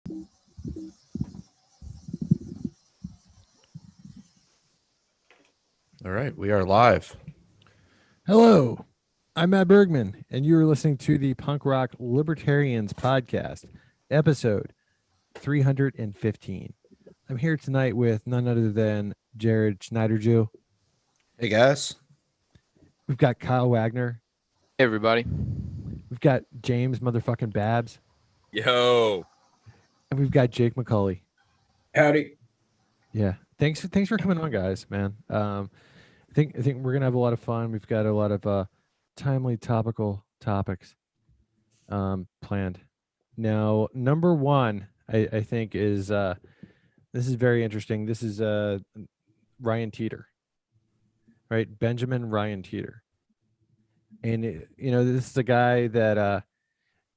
All right, we are live. Hello, I'm Matt Bergman, and you are listening to the Punk Rock Libertarians podcast, episode 315. I'm here tonight with none other than Jared Schneiderjew. Hey, guys. We've got Kyle Wagner. Hey, everybody. We've got James motherfucking Babs. Yo. And we've got Jake McCulley. Howdy. Yeah. Thanks for coming on, guys, man. I think we're gonna have a lot of fun. We've got a lot of timely topical topics planned. Now, number one, I think is this is very interesting. This is Ryan Teeter, right? Benjamin Ryan Teeter, and this is a guy that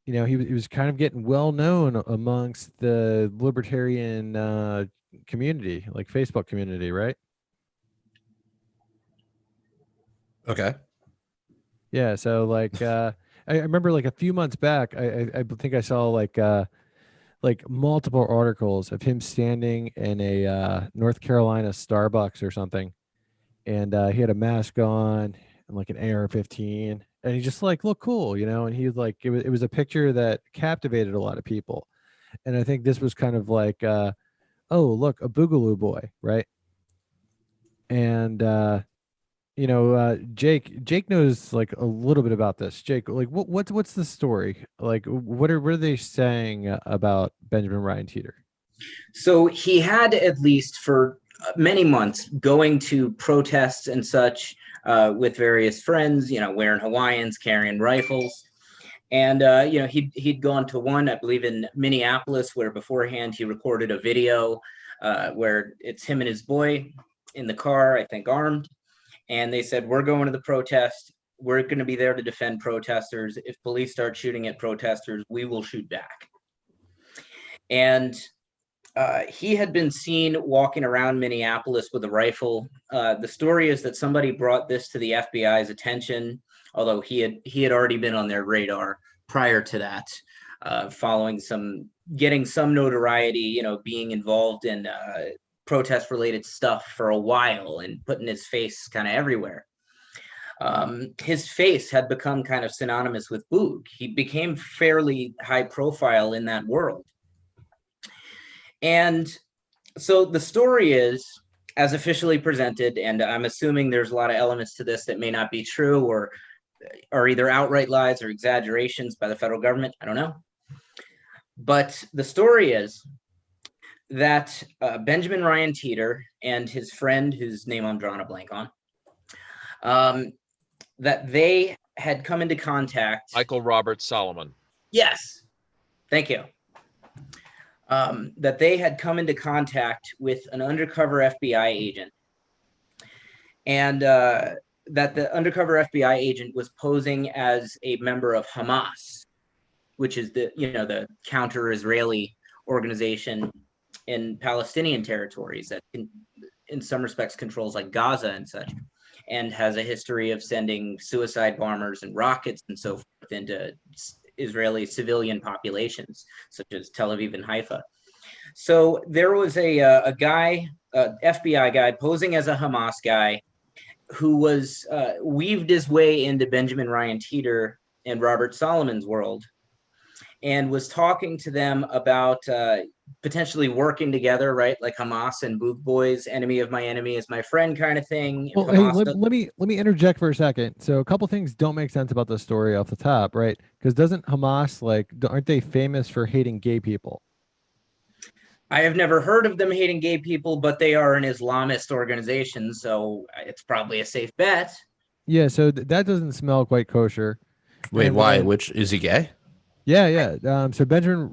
he was kind of getting well known amongst the libertarian community, like Facebook community, right? Okay. Yeah, so like I remember like a few months back, I think I saw like multiple articles of him standing in a North Carolina Starbucks or something, and he had a mask on and like an AR-15, and he just like looked cool, and he like it was a picture that captivated a lot of people, and I think this was kind of like oh, look, a Boogaloo boy, right? And Jake knows like a little bit about this. Jake, like what's the story? Like what are they saying about Benjamin Ryan Teeter? So he had, at least for many months, going to protests and such with various friends, wearing Hawaiians, carrying rifles. And, he'd gone to one, I believe, in Minneapolis, where beforehand he recorded a video where it's him and his boy in the car, I think armed. And they said, we're going to the protest. We're going to be there to defend protesters. If police start shooting at protesters, we will shoot back. And he had been seen walking around Minneapolis with a rifle. The story is that somebody brought this to the FBI's attention, although he had already been on their radar prior to that, following getting some notoriety, being involved in protest-related stuff for a while and putting his face kind of everywhere. His face had become kind of synonymous with Boog. He became fairly high profile in that world. And so the story is, as officially presented, and I'm assuming there's a lot of elements to this that may not be true or are either outright lies or exaggerations by the federal government. I don't know. But the story is that Benjamin Ryan Teeter and his friend, whose name I'm drawing a blank on, that they had come into contact. Michael Robert Solomon. Yes. Thank you. That they had come into contact with an undercover FBI agent, and that the undercover FBI agent was posing as a member of Hamas, which is the counter-Israeli organization in Palestinian territories that in some respects controls like Gaza and such, and has a history of sending suicide bombers and rockets and so forth into Israeli civilian populations, such as Tel Aviv and Haifa. So there was a guy, FBI guy, posing as a Hamas guy, who was weaved his way into Benjamin Ryan Teeter and Robert Solomon's world, and was talking to them about potentially working together, right? Like Hamas and Boog Boys, enemy of my enemy is my friend kind of thing. Well, hey, let me interject for a second. So a couple things don't make sense about the story off the top, right? Because doesn't Hamas, aren't they famous for hating gay people? I have never heard of them hating gay people, but they are an Islamist organization, so it's probably a safe bet. Yeah, so that doesn't smell quite kosher. Wait, why? Which is he gay? Yeah. So Benjamin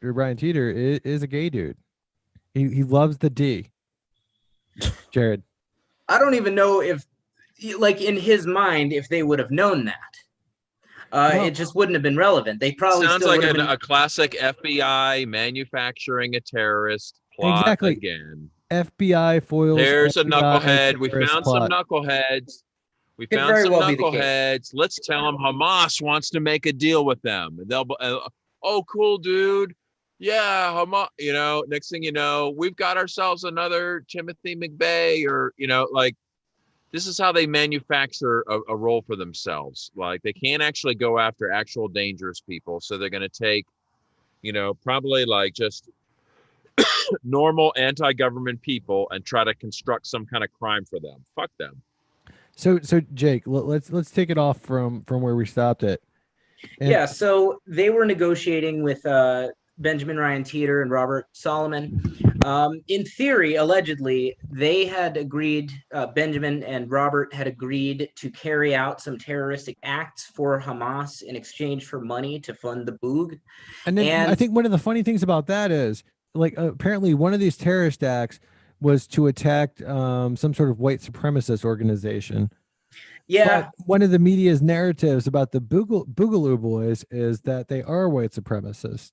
Ryan Teeter is a gay dude. He loves the D. Jared. I don't even know if, like, in his mind, if they would have known that. It just wouldn't have been relevant. They probably sounds like a classic FBI manufacturing a terrorist plot exactly. again. FBI foils. There's FBI a knucklehead. We found plot. some knuckleheads. Well Let's tell them Hamas wants to make a deal with them. They'll, oh, cool, dude. yeah, next thing you know, we've got ourselves another Timothy McVeigh, or, like, this is how they manufacture a role for themselves. Like, they can't actually go after actual dangerous people. So they're going to take, probably like just normal anti-government people and try to construct some kind of crime for them. Fuck them. So Jake, let's take it off from where we stopped it. Yeah, so they were negotiating with Benjamin Ryan Teeter and Robert Solomon. In theory, allegedly, they had agreed, Benjamin and Robert had agreed to carry out some terroristic acts for Hamas in exchange for money to fund the Boog. And then I think one of the funny things about that is, like, apparently one of these terrorist acts was to attack some sort of white supremacist organization. Yeah. But one of the media's narratives about the Boogaloo Boys is that they are white supremacists.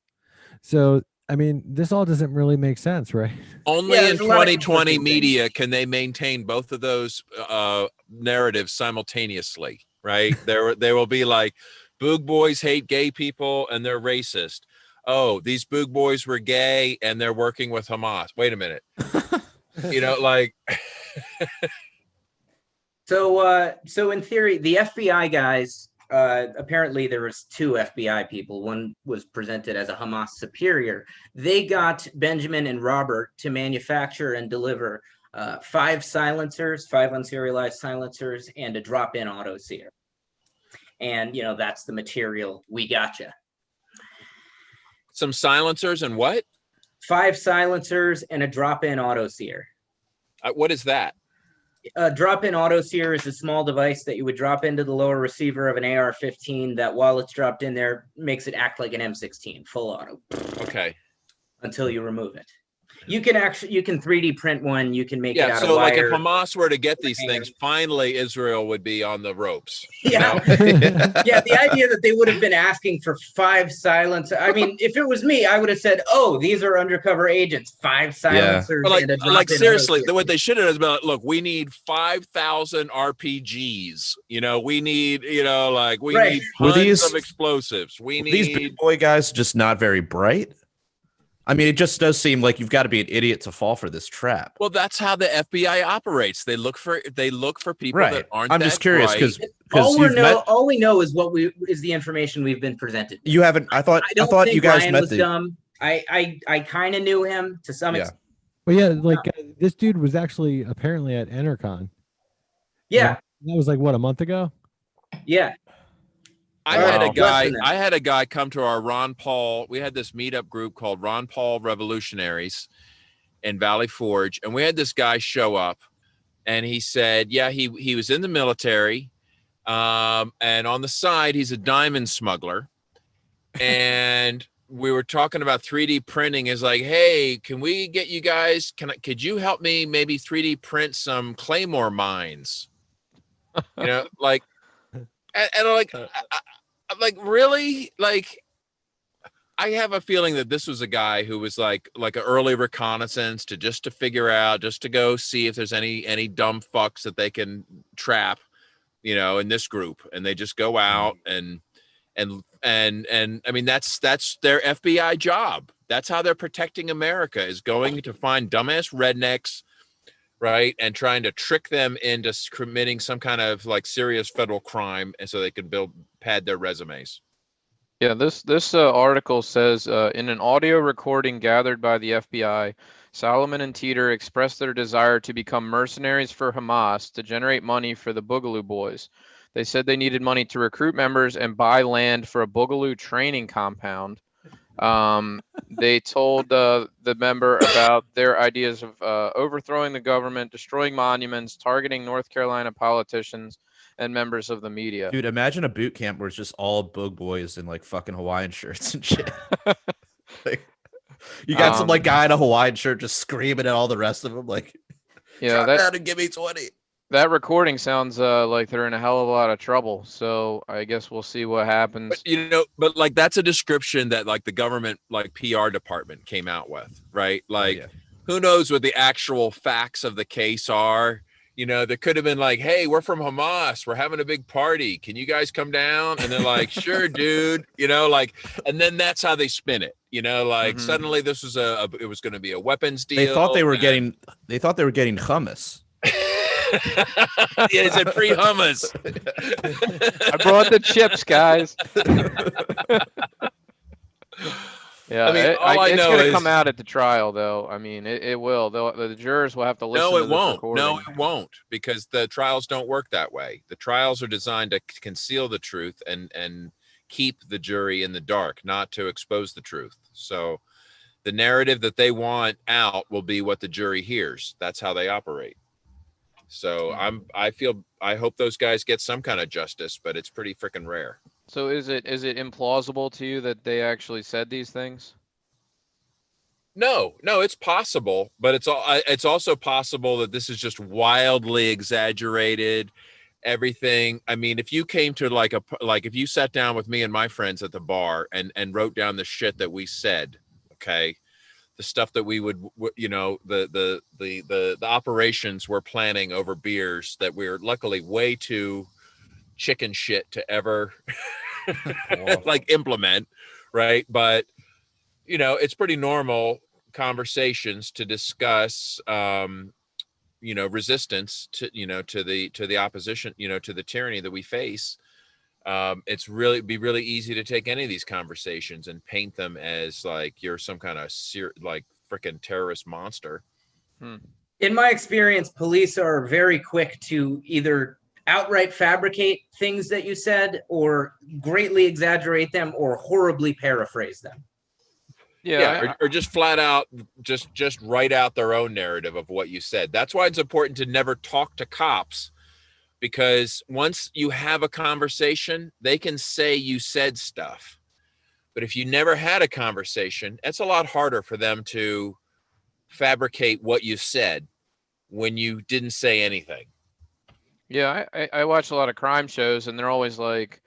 So, I mean, this all doesn't really make sense, right? Only in 2020 media can they maintain both of those narratives simultaneously, right? There will be like, Boog Boys hate gay people and they're racist. Oh, these Boog Boys were gay and they're working with Hamas. Wait a minute. Like... So in theory, the FBI guys, apparently there was 2 FBI people. One was presented as a Hamas superior. They got Benjamin and Robert to manufacture and deliver 5 silencers, 5 unserialized silencers, and a drop-in auto sear. And, that's the material. We gotcha. Some silencers and what? 5 silencers and a drop-in auto sear. What is that? A drop-in auto sear is a small device that you would drop into the lower receiver of an AR-15 that, while it's dropped in there, makes it act like an M16, full auto. Okay. Until you remove it. You can 3D print one. You can make it out of wire. So like if Hamas were to get these things, finally Israel would be on the ropes. Yeah. Yeah, the idea that they would have been asking for 5 silencers. I mean, if it was me, I would have said, oh, these are undercover agents. 5 silencers. Yeah. And a like seriously, what they should have done is been like, look, we need 5,000 RPGs. We need, we need tons of explosives. We need these big boy guys just not very bright. I mean, it just does seem like you've got to be an idiot to fall for this trap. Well, that's how the FBI operates. They look for people that aren't. I'm just curious because all we know is is the information we've been presented. You haven't. I thought you guys Ryan met was dumb. I kind of knew him to some extent. Well, yeah, like this dude was actually apparently at Entercon. Yeah, that was like what, a month ago. Yeah. I had a guy come to our Ron Paul. We had this meetup group called Ron Paul Revolutionaries in Valley Forge. And we had this guy show up and he said, yeah, he was in the military. And on the side, he's a diamond smuggler. And we were talking about 3D printing. Is like, hey, can we get you guys, could you help me maybe 3D print some Claymore mines? Like, and I'm like, really? Like, I have a feeling that this was a guy who was like an early reconnaissance to figure out, just to go see if there's any dumb fucks that they can trap, in this group. And they just go out and I mean, that's their FBI job. That's how they're protecting America, is going to find dumbass rednecks, right, and trying to trick them into committing some kind of like serious federal crime, and so they can pad their resumes. Yeah, this article says in an audio recording gathered by the FBI, Solomon and Teeter expressed their desire to become mercenaries for Hamas to generate money for the Boogaloo Boys. They said they needed money to recruit members and buy land for a Boogaloo training compound. They told the member about their ideas of overthrowing the government, destroying monuments, targeting North Carolina politicians and members of the media. Dude, imagine a boot camp where it's just all Boog Boys in like fucking Hawaiian shirts and shit. Like, you got some like guy in a Hawaiian shirt just screaming at all the rest of them, like, yeah, drop down and give me 20. That recording sounds like they're in a hell of a lot of trouble. So I guess we'll see what happens. But like, that's a description that like the government, like PR department came out with, right? Like, who knows what the actual facts of the case are? You know, there could have been like, hey, we're from Hamas. We're having a big party. Can you guys come down? And they're like, sure, dude. You know, like, and then that's how they spin it. You know, like suddenly this was it was going to be a weapons deal. They thought they were getting hummus. Yeah, it's a free hummus. I brought the chips, guys. Yeah, I mean, it's going to come out at the trial, though. I mean, it will. The jurors will have to listen to this recording. No, it won't, because the trials don't work that way. The trials are designed to conceal the truth and keep the jury in the dark, not to expose the truth. So the narrative that they want out will be what the jury hears. That's how they operate. So I hope those guys get some kind of justice, but it's pretty freaking rare. So is it implausible to you that they actually said these things? No, it's possible, but it's also possible that this is just wildly exaggerated. Everything. I mean, if you came to like if you sat down with me and my friends at the bar and wrote down the shit that we said, okay, the stuff that we would, you know, the operations we're planning over beers that we're luckily way too chicken shit to ever like implement, right? But you know, it's pretty normal conversations to discuss you know, resistance to, you know, to the opposition, you know, to the tyranny that we face. It's be really easy to take any of these conversations and paint them as like you're some kind of like freaking terrorist monster. In my experience, police are very quick to either outright fabricate things that you said or greatly exaggerate them or horribly paraphrase them. Yeah, or just flat out just write out their own narrative of what you said. That's why it's important to never talk to cops, because once you have a conversation, they can say you said stuff. But if you never had a conversation, it's a lot harder for them to fabricate what you said when you didn't say anything. Yeah, I watch a lot of crime shows, and they're always like,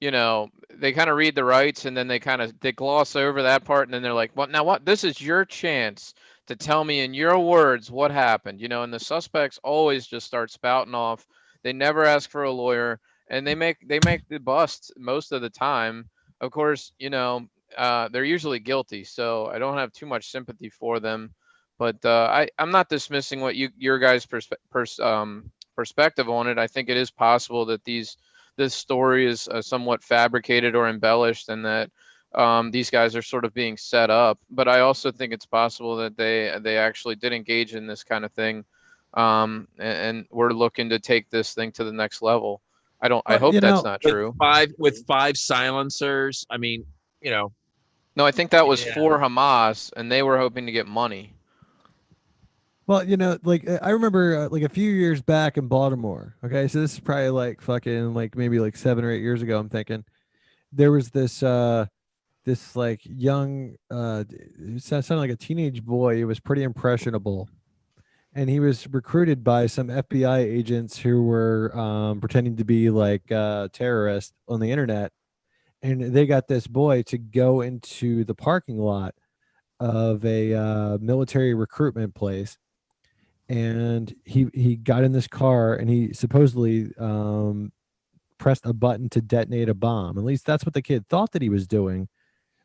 you know, they kind of read the rights and then they gloss over that part, and then they're like, well, now what? This is your chance to tell me in your words what happened, you know, and the suspects always just start spouting off. They never ask for a lawyer, and they make the bust most of the time. Of course, you know, they're usually guilty, so I don't have too much sympathy for them. But I'm not dismissing what your guys' perspective on it. I think it is possible that this story is somewhat fabricated or embellished, and that these guys are sort of being set up. But I also think it's possible that they actually did engage in this kind of thing, and we're looking to take this thing to the next level. I hope that's not true. With five silencers. I mean, you know. No, I think that was for Hamas, and they were hoping to get money. Well, you know, like I remember like a few years back in Baltimore. Okay, so this is probably like fucking like maybe like 7 or 8 years ago. I'm thinking there was this this like young it sounded like a teenage boy. He was pretty impressionable, and he was recruited by some FBI agents who were pretending to be like terrorists on the internet, and they got this boy to go into the parking lot of a military recruitment place. And he got in this car and he supposedly pressed a button to detonate a bomb. At least that's what the kid thought that he was doing,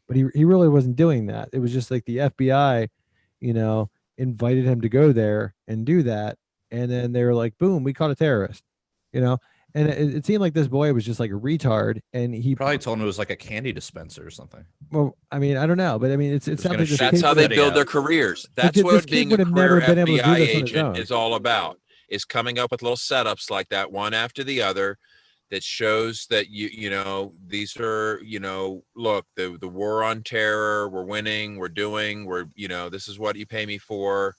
but he really wasn't doing that. It was just like the FBI, you know, invited him to go there and do that, and then they were like, boom, we caught a terrorist, you know. And it seemed like this boy was just like a retard, and he probably told him it was like a candy dispenser or something. Well, I mean, I don't know, but I mean, it's something that's how they build their careers. That's what being a career FBI agent is all about, is coming up with little setups like that, one after the other, that shows that you know, these are, you know, look, the war on terror, we're winning, we're you know, this is what you pay me for.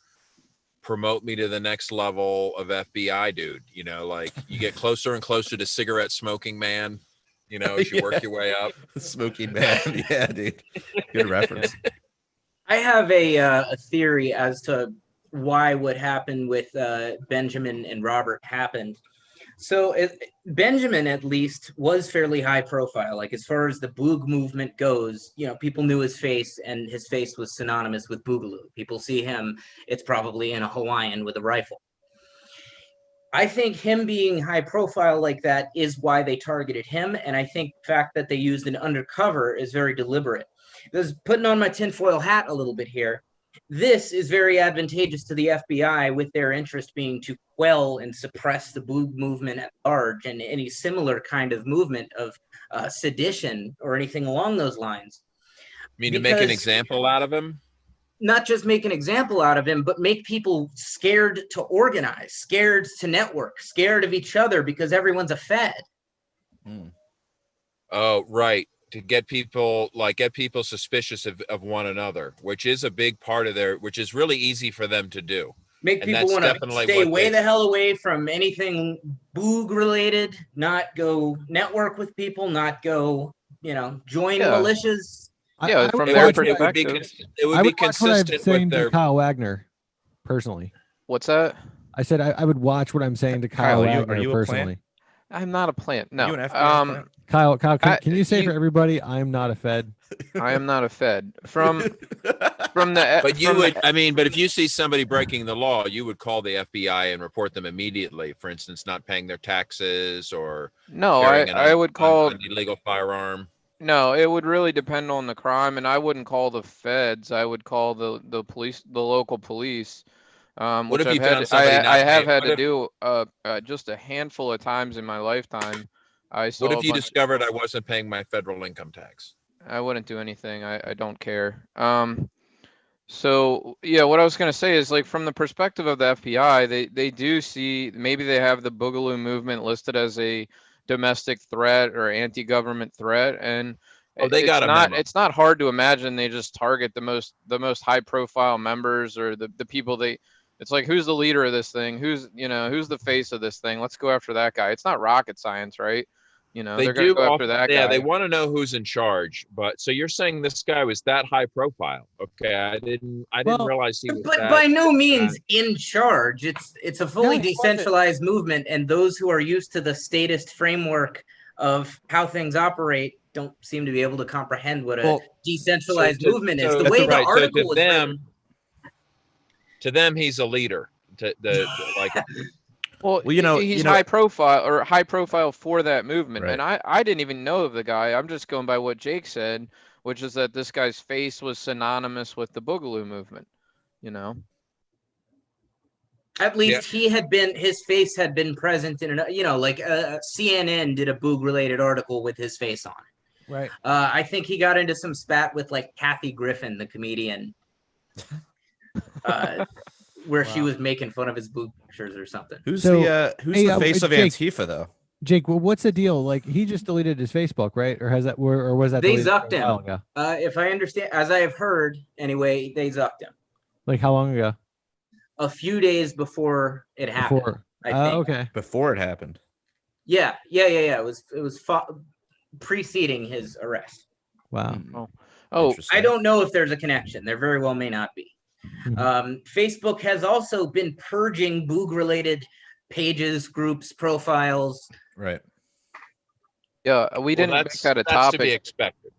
Promote me to the next level of FBI, dude. You know, like you get closer and closer to cigarette smoking man, you know, as you work your way up. Smoking man. Yeah, dude. Good reference. I have a theory as to why what happened with Benjamin and Robert happened. So Benjamin, at least, was fairly high profile. Like as far as the Boog movement goes, you know, people knew his face, and his face was synonymous with Boogaloo. People see him, it's probably in a Hawaiian with a rifle. I think him being high profile like that is why they targeted him. And I think the fact that they used an undercover is very deliberate. Because putting on my tinfoil hat a little bit here, this is very advantageous to the FBI with their interest being to quell and suppress the Boog movement at large and any similar kind of movement of sedition or anything along those lines. I mean, to make an example out of him? Not just make an example out of him, but make people scared to organize, scared to network, scared of each other because everyone's a Fed. Oh, right. To get people suspicious of one another, which is a big part of which is really easy for them to do. Make people want to stay way the hell away from anything Boog related, not go network with people, not go, join militias. Yeah, from their perspective, it would be consistent with their Kyle Wagner, personally. What's that? I said I would watch what I'm saying to Kyle Wagner are you personally. I'm not a plant. No. You an FBI plant? Kyle, can you say for everybody, I'm not a Fed? I am not a Fed. From the. But you would. I mean, but if you see somebody breaking the law, you would call the FBI and report them immediately. For instance, not paying their taxes or I would call an illegal firearm. No, it would really depend on the crime, and I wouldn't call the feds. I would call the police, the local police. What if I have had to do just a handful of times in my lifetime. What if you discovered I wasn't paying my federal income tax? I wouldn't do anything. I don't care. So yeah, what I was gonna say is, like, from the perspective of the FBI, they do see, maybe they have the Boogaloo movement listed as a domestic threat or anti-government threat, and it's not hard to imagine they just target the most high profile members or the people it's like, who's the leader of this thing, who's the face of this thing, let's go after that guy. It's not rocket science, right? They're gonna go after that guy. Yeah, they want to know who's in charge. But so you're saying this guy was that high profile? Okay, I didn't realize he was. But by no means in charge. It's a fully decentralized movement, and those who are used to the statist framework of how things operate don't seem to be able to comprehend what a decentralized movement is. The way the article was written. To them, he's a leader. Well, he's high profile for that movement. Right. And I didn't even know of the guy. I'm just going by what Jake said, which is that this guy's face was synonymous with the Boogaloo movement, At least his face had been present in CNN did a Boog related article with his face on it. Right. I think he got into some spat with like Kathy Griffin, the comedian. Where she was making fun of his Boog pictures or something. Who's the face of Jake, Antifa though? Jake, well, what's the deal? Like, he just deleted his Facebook, right? Or was that they zucked him? If I understand, as I have heard, anyway, they zucked him. Like, how long ago? A few days before it happened. I think. Okay. Before it happened. Yeah. It was preceding his arrest. Wow. Oh, I don't know if there's a connection. There very well may not be. Facebook has also been purging Boog-related pages, groups, profiles. Right. Yeah, we didn't make that a topic. To be expected.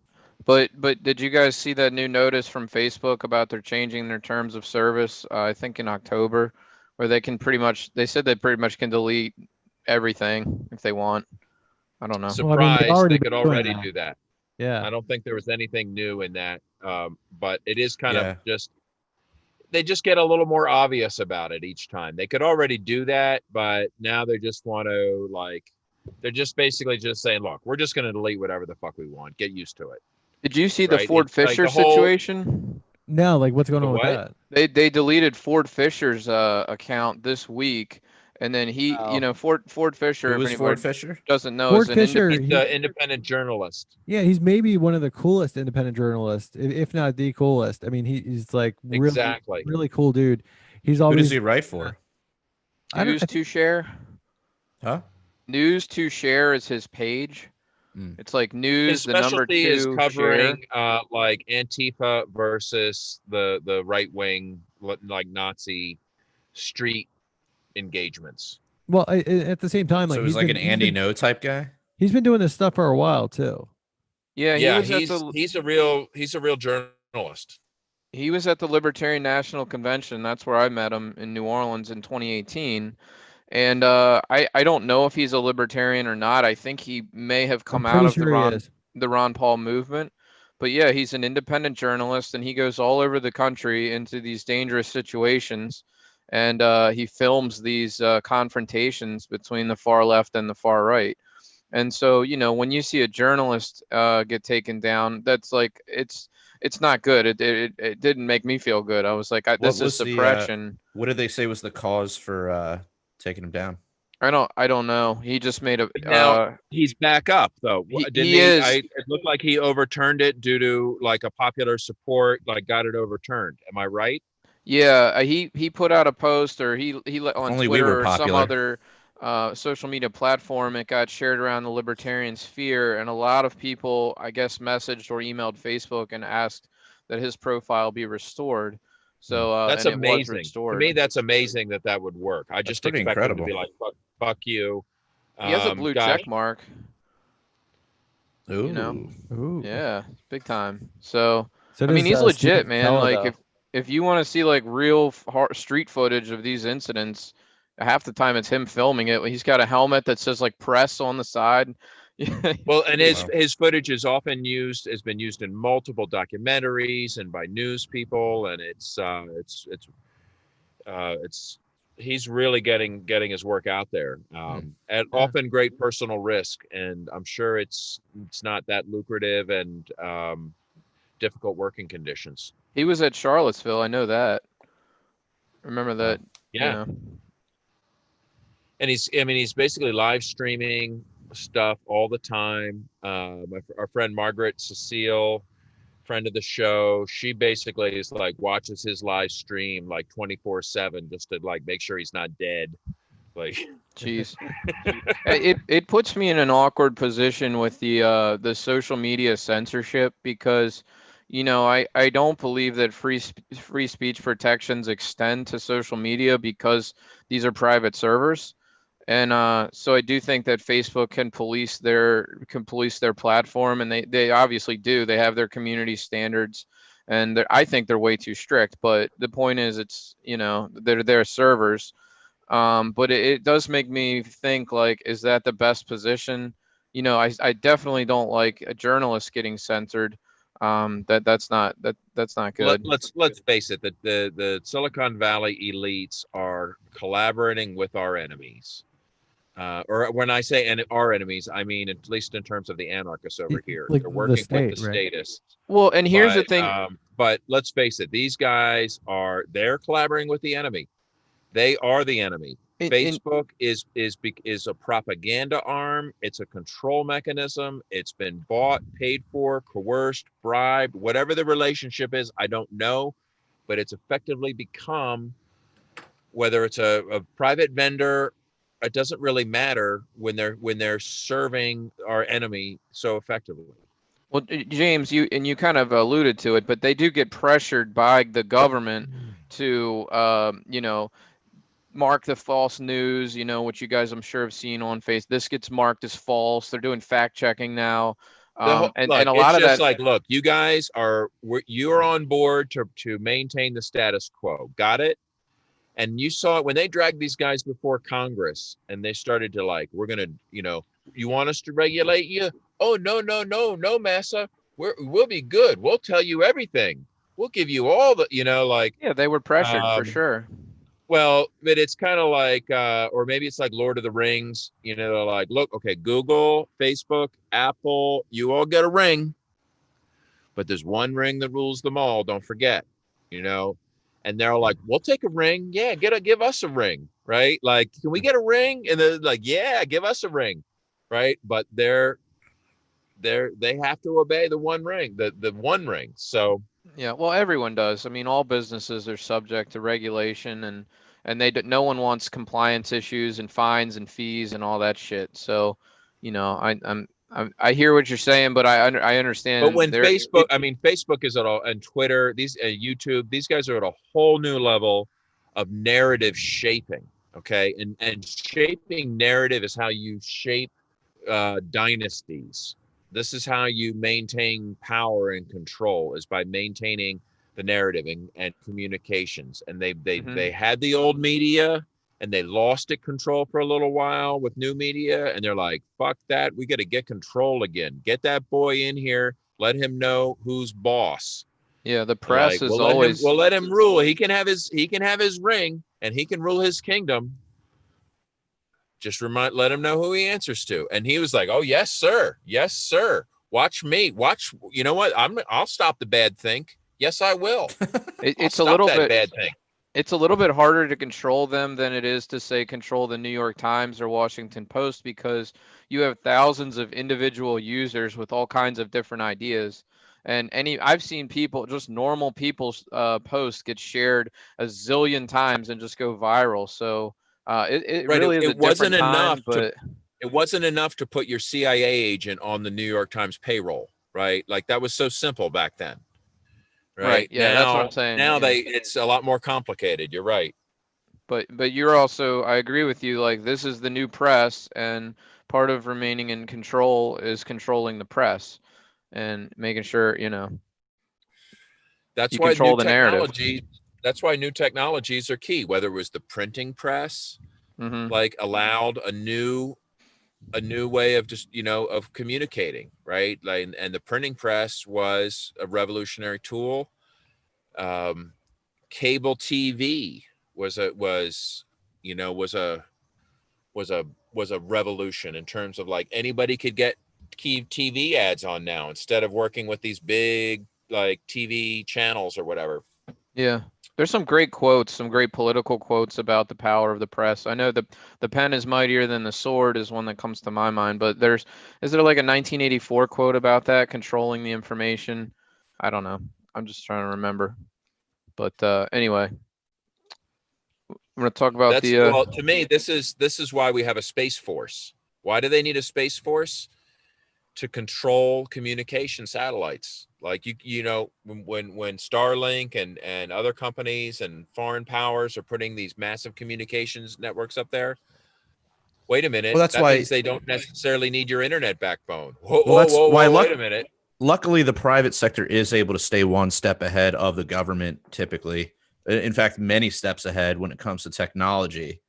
But did you guys see that new notice from Facebook about they're changing their terms of service? I think in October, where they can they said they pretty much can delete everything if they want. I don't know. Surprised they could already do that. Yeah. I don't think there was anything new in that. But it is kind of they just get a little more obvious about it each time. They could already do that, but now they just want to, they're just basically just saying, look, we're just going to delete whatever the fuck we want. Get used to it. Did you see the Ford Fisher situation? No, what's going on with that? They deleted Ford Fisher's account this week. And then Ford Fisher. Who was Ford Fisher? Doesn't know. Ford Fisher, he's an independent journalist. Yeah, he's maybe one of the coolest independent journalists, if not the coolest. I mean, he's like really cool dude. He's always. Who does he write for? News to Share. Huh? News to Share is his page. It's like news. His specialty is covering like Antifa versus the right wing, like Nazi street engagements. Well, at the same time, so he's like an Andy No type guy. He's been doing this stuff for a while too. Yeah, he's a real journalist. He was at the Libertarian National Convention. That's where I met him in New Orleans in 2018. And I don't know if he's a libertarian or not. I think he may have come I'm out pretty of sure he is. the Ron Paul movement. But yeah, he's an independent journalist, and he goes all over the country into these dangerous situations, and he films these confrontations between the far left and the far right. And so, when you see a journalist get taken down, that's like it's not good. It didn't make me feel good. I was like, What this is was suppression. what did they say was the cause for taking him down? I don't know. He just made a Now he's back up though. Didn't he is. it looked like he overturned it due to like a popular support, like got it overturned. Am I right? Yeah, he put out a post, or he on Only we were Twitter or some popular. other social media platform. It got shared around the libertarian sphere, and a lot of people, I guess, messaged or emailed Facebook and asked that his profile be restored. So That's and it was amazing. To restored. me, that's amazing that would work. I just pretty expect him to incredible. be like, fuck you. He has a blue Gosh, check mark. Ooh. Ooh. Yeah, big time. So So I mean, does, he's legit, Stephen man. Capello, Like though. if you want to see like real street footage of these incidents, half the time it's him filming it. He's got a helmet that says like press on the side. well, and Wow. his footage is often has been used in multiple documentaries and by news people, and it's he's really getting his work out there at Yeah. often great personal risk, and I'm sure it's not that lucrative and difficult working conditions. He was at Charlottesville. I know that. Remember that? Yeah. And he's basically live streaming stuff all the time. Our friend Margaret Cecile, friend of the show, she basically is like watches his live stream like 24/7 just to like make sure he's not dead. Like, Jeez. It puts me in an awkward position with the social media censorship, because I don't believe that free speech protections extend to social media, because these are private servers. And so I do think that Facebook can police their platform, and they obviously do. They have their community standards, and I think they're way too strict. But the point is, it's they're their servers. But it does make me think, like, is that the best position? I definitely don't like a journalist getting censored. That's not good. let's face it, that the Silicon Valley elites are collaborating with our enemies. Or when I say our enemies, I mean at least in terms of the anarchists over here. Like They're the working state, with the right? statists. Well, and here's the thing. But let's face it, these guys they're collaborating with the enemy. They are the enemy. Facebook is a propaganda arm. It's a control mechanism. It's been bought, paid for, coerced, bribed, whatever the relationship is, I don't know, but it's effectively become, whether it's a private vendor, it doesn't really matter when they're serving our enemy so effectively. Well, James, you kind of alluded to it, but they do get pressured by the government to, mark the false news, which you guys I'm sure have seen on Facebook. This gets marked as false. They're doing fact checking now. And a lot of that, like, look, you guys you're on board to maintain the status quo. Got it? And you saw it when they dragged these guys before Congress and they started to like, we're going to, you want us to regulate you? Oh, no, massa. We'll be good. We'll tell you everything. We'll give you all the, yeah, they were pressured for sure. Well, but it's kind of like, or maybe it's like Lord of the Rings, like, look, okay, Google, Facebook, Apple, you all get a ring, but there's one ring that rules them all. Don't forget, and they're like, we'll take a ring. Yeah, give us a ring, right? Like, can we get a ring? And they're like, yeah, give us a ring, right? But they have to obey the one ring, the one ring. So yeah, well, everyone does. I mean, all businesses are subject to regulation, and no one wants compliance issues and fines and fees and all that shit. So, I hear what you're saying, but I understand. But when Facebook is at all, and Twitter, these YouTube, these guys are at a whole new level of narrative shaping. Okay, and shaping narrative is how you shape dynasties. This is how you maintain power and control, is by maintaining the narrative and communications. And they had the old media, and they lost it control for a little while with new media, and they're like, fuck that, we got to get control again. Get that boy in here, let him know who's boss. Yeah, the press is we'll always let him rule. He can have his ring, and he can rule his kingdom. Just let him know who he answers to. And he was like, oh, yes, sir. Yes, sir. Watch me. You know what? I'll stop the bad thing. Yes, I will. It's a little bit bad thing. It's a little bit harder to control them than it is to say control the New York Times or Washington Post, because you have thousands of individual users with all kinds of different ideas. And I've seen people, just normal people's posts get shared a zillion times and just go viral. So it right. really is it wasn't enough but it wasn't enough to put your CIA agent on the New York Times payroll, right? Like that was so simple back then. Right. Yeah, that's what I'm saying. Now it's a lot more complicated. You're right. But you're also, I agree with you. Like, this is the new press, and part of remaining in control is controlling the press and making sure, That's you why control new the narrative. That's why new technologies are key. Whether it was the printing press, like allowed a new way of just, of communicating, right? Like, and the printing press was a revolutionary tool. Cable TV was a revolution in terms of like anybody could get TV ads on now instead of working with these big like TV channels or whatever. Yeah. There's some great quotes, some great political quotes about the power of the press. I know the pen is mightier than the sword is one that comes to my mind, but is there like a 1984 quote about that, controlling the information? I don't know. I'm just trying to remember. But anyway, I'm going to talk about well, to me, this is why we have a space force. Why do they need a space force? To control communication satellites. Like when Starlink and other companies and foreign powers are putting these massive communications networks up there. Wait a minute. Well, that means they don't necessarily need your internet backbone. Wait a minute. Luckily, the private sector is able to stay one step ahead of the government, typically. In fact, many steps ahead when it comes to technology,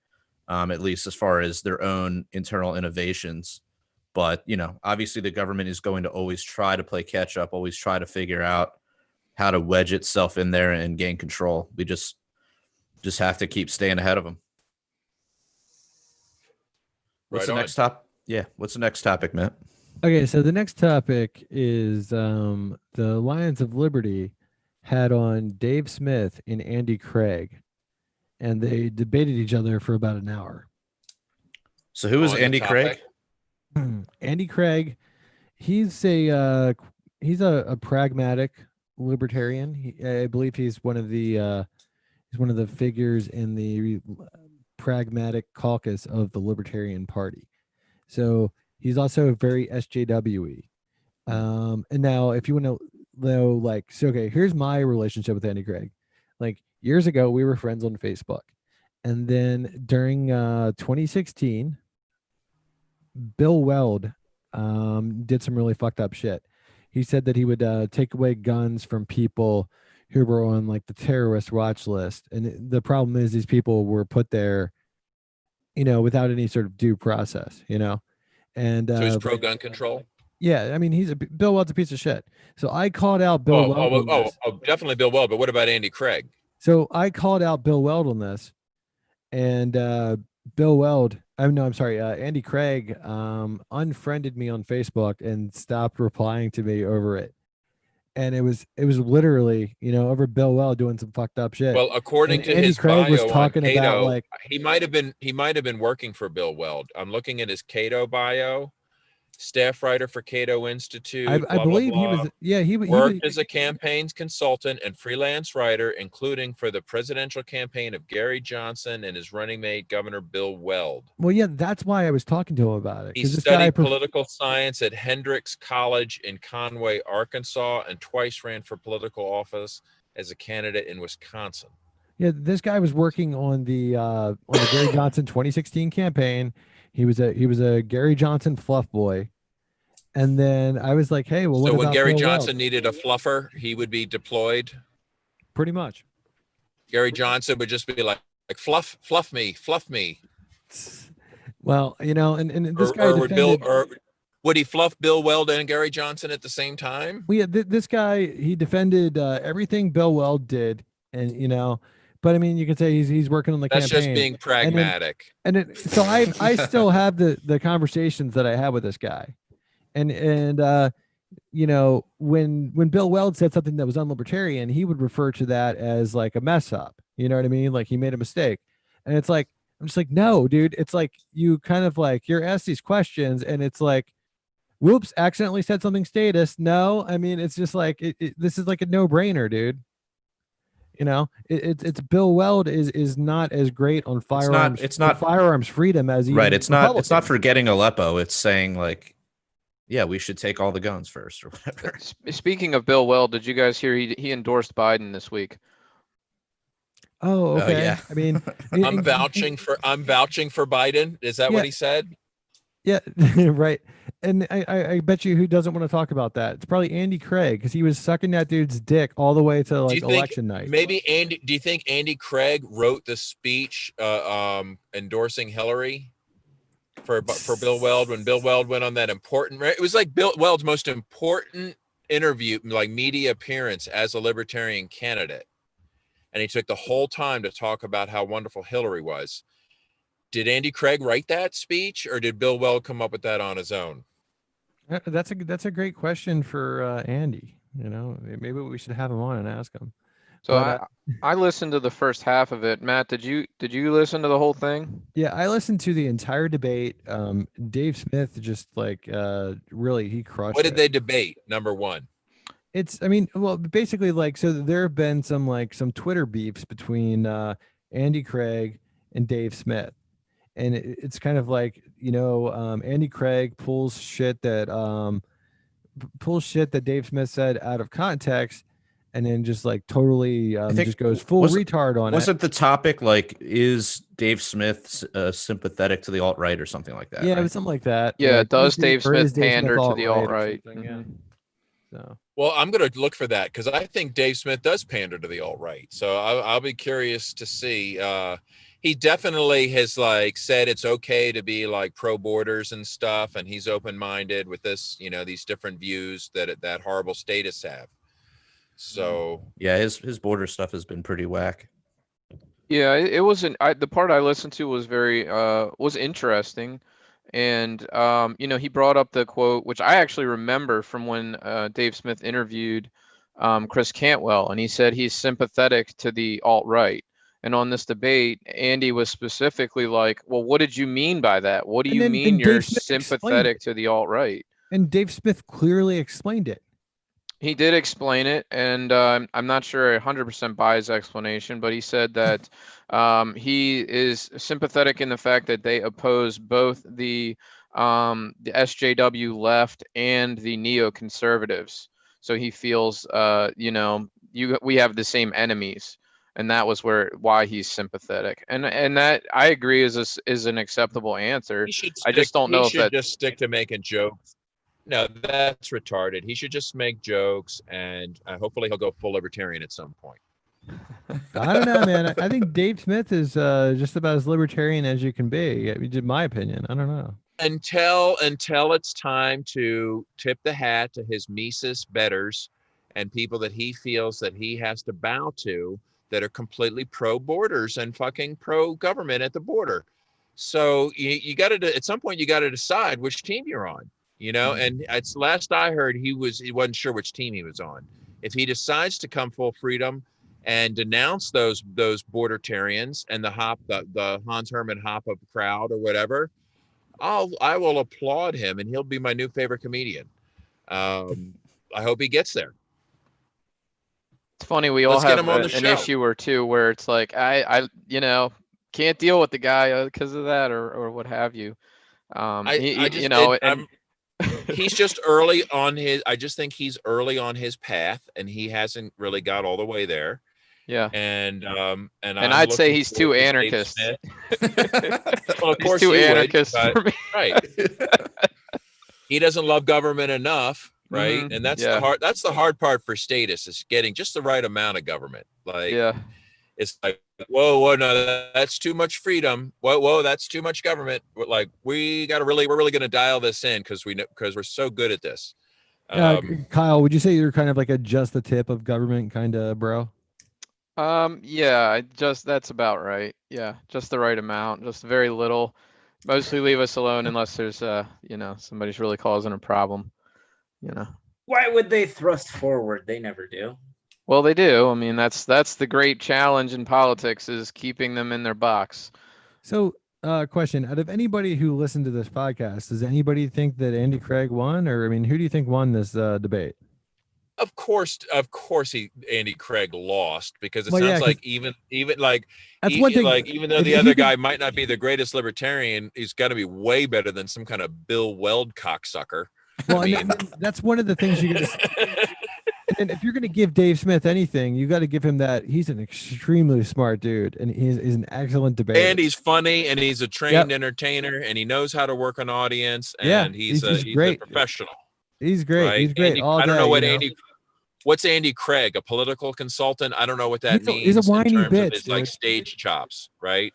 at least as far as their own internal innovations. But, obviously the government is going to always try to play catch up, always try to figure out how to wedge itself in there and gain control. We just have to keep staying ahead of them. What's the next topic? Yeah. What's the next topic, Matt? Okay. So the next topic is the Lions of Liberty had on Dave Smith and Andy Craig, and they debated each other for about an hour. So who is Andy Craig? Andy Craig, he's a pragmatic libertarian. I believe he's one of the figures in the pragmatic caucus of the Libertarian Party. So he's also very SJW-y. And now, if you want to know, okay, here's my relationship with Andy Craig. Like years ago, we were friends on Facebook, and then during 2016. Bill Weld did some really fucked up shit. He said that he would take away guns from people who were on like the terrorist watch list. And the problem is these people were put there, without any sort of due process, And so he's pro gun control. Yeah, I mean, Bill Weld's a piece of shit. So I called out Bill Weld. Definitely Bill Weld. But what about Andy Craig? So I called out Bill Weld on this, and Bill Weld. Andy Craig unfriended me on Facebook and stopped replying to me over it. And it was literally, over Bill Weld doing some fucked up shit. Well, according to Andy his Craig bio was talking on Cato, about like he might have been working for Bill Weld. I'm looking at his Cato bio. Staff writer for Cato Institute. I believe he was. Yeah, he worked as a campaigns consultant and freelance writer, including for the presidential campaign of Gary Johnson and his running mate, Governor Bill Weld. Well, yeah, that's why I was talking to him about it. He studied political science at Hendrix College in Conway, Arkansas, and twice ran for political office as a candidate in Wisconsin. Yeah, this guy was working on the Gary Johnson 2016 campaign. He was a Gary Johnson fluff boy. And then I was like, hey, well, what about when Gary Bill Johnson Weld? needed a fluffer, he would be deployed? Pretty much. Gary Johnson would just be like, Like fluff me. Well, and this guy Would defended. Would he fluff Bill Weld and Gary Johnson at the same time? Well, yeah, this guy, he defended everything Bill Weld did, and but I mean, you could say he's working on the That's campaign. just being pragmatic. So I still have the conversations that I had with this guy, and when Bill Weld said something that was unlibertarian, he would refer to that as like a mess up. You know what I mean? Like he made a mistake, and it's like I'm just like, no, dude. It's like you kind of like you're asked these questions, and it's like, whoops, accidentally said something status. No, I mean, it's just like this is like a no-brainer, dude. It's Bill Weld is not as great on firearms. It's not firearms freedom as right. It's Republicans. not forgetting Aleppo. It's saying like, yeah, we should take all the guns first or whatever. Speaking of Bill Weld, did you guys hear he endorsed Biden this week? Oh, okay. Yeah. I mean, I'm vouching for Biden. Is that what he said? Yeah, right. And I bet you who doesn't want to talk about that? It's probably Andy Craig, because he was sucking that dude's dick all the way to like election night. Maybe do you think Andy Craig wrote the speech endorsing Hillary for Bill Weld when Bill Weld went on that important, it was like Bill Weld's most important interview, like media appearance as a libertarian candidate. And he took the whole time to talk about how wonderful Hillary was. Did Andy Craig write that speech, or did Bill Weld come up with that on his own? That's a great question for Andy. Maybe we should have him on and ask him. So I listened to the first half of it. Matt, did you listen to the whole thing? Yeah, I listened to the entire debate. Dave Smith just really he crushed. What did they debate? Number one. Basically so there have been some Twitter beefs between Andy Craig and Dave Smith. And it's kind of like, Andy Craig pulls shit that Dave Smith said out of context, and then just like totally just goes full retard on it. Wasn't the topic like, is Dave Smith sympathetic to the alt-right or something like that? Yeah, right? it was something like that. Yeah, like, does Dave Smith pander to the alt-right? Yeah. So. Well, I'm going to look for that because I think Dave Smith does pander to the alt-right. So I'll be curious to see. He definitely has said it's okay to be pro borders and stuff, and he's open-minded with this, these different views that horrible statists have. So yeah, his border stuff has been pretty whack. Yeah, it wasn't. The part I listened to was was interesting, and he brought up the quote, which I actually remember from when Dave Smith interviewed Chris Cantwell, and he said he's sympathetic to the alt-right. And on this debate, Andy was specifically like, well, what did you mean by that? What do you mean you're sympathetic to the alt-right? And Dave Smith clearly explained it. He did explain it, and I'm not sure 100% by his explanation, but he said that he is sympathetic in the fact that they oppose both the SJW left and the neoconservatives. So he feels, we have the same enemies. And that was why he's sympathetic, and that I agree is an acceptable answer. I just don't know if that just stick to making jokes. No, that's retarded. He should just make jokes, and hopefully he'll go full libertarian at some point. I don't know, man. I think Dave Smith is just about as libertarian as you can be. In my opinion, I don't know. Until it's time to tip the hat to his Mises betters and people that he feels that he has to bow to, that are completely pro-borders and fucking pro-government at the border. So you got to, at some point, you got to decide which team you're on, and it's last I heard, he wasn't sure which team he was on. If he decides to come full freedom and denounce those bordertarians and the Hans Hermann Hoppe crowd or whatever, I will applaud him, and he'll be my new favorite comedian. I hope he gets there. It's funny, we all have an issue or two where it's like I can't deal with the guy because of that or what have you. He's just early on his. I just think he's early on his path, and he hasn't really got all the way there. Yeah, and I'd say he's too anarchist. Well, of course, he's too anarchist for me. Right. He doesn't love government enough. Right. Mm-hmm. And that's the hard part for statists, is getting just the right amount of government. It's like, whoa, no, that's too much freedom. Whoa, that's too much government. Like, we're really going to dial this in because we're so good at this. Kyle, would you say you're kind of like a just the tip of government kind of bro? Yeah, that's about right. Yeah, just the right amount, just very little. Mostly leave us alone unless there's somebody's really causing a problem. Why would they thrust forward? They never do. Well, they do. I mean, that's the great challenge in politics is keeping them in their box. So, question: out of anybody who listened to this podcast, does anybody think that Andy Craig won, or I mean, who do you think won this debate? Of course, Andy Craig lost because it sounds like even like that's one thing. Like even though the other guy might not be the greatest libertarian, he's got to be way better than some kind of Bill Weld cocksucker. Well, and that's one of the things you got to. And if you're going to give Dave Smith anything, you got to give him that. He's an extremely smart dude, and he's an excellent debater. And he's funny, and he's a trained entertainer, and he knows how to work an audience. And he's great. A professional. He's great. Right? He's great. Andy, I don't know what what's Andy Craig, a political consultant? I don't know what that means. He's a whiny in terms bitch, of his, like stage chops, right?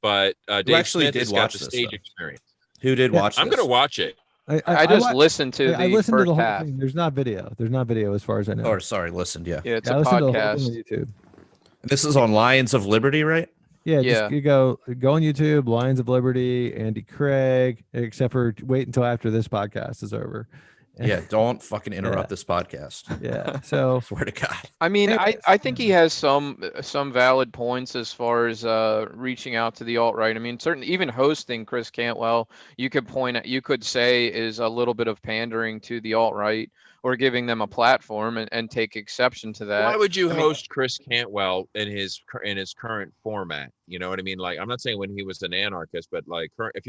But Dave actually Smith did has watch got the this, stage though. experience. Who did watch this? I'm going to watch it. I just listened to I listened to the whole half. thing. There's not video. There's not video as far as I know. Or sorry, listened. Yeah. Yeah, it's a I listened to the whole podcast. thing on YouTube. This is on Lions of Liberty, right? Yeah, just you go on YouTube, Lions of Liberty, Andy Craig, except for wait until after this podcast is over. Yeah, don't fucking interrupt this podcast. Yeah, so swear to God. I mean, I think he has some valid points as far as reaching out to the alt-right. I mean, certainly even hosting Chris Cantwell, you could say is a little bit of pandering to the alt-right or giving them a platform and take exception to that. Why would you host Chris Cantwell in his current format? You know what I mean? Like, I'm not saying when he was an anarchist, but like if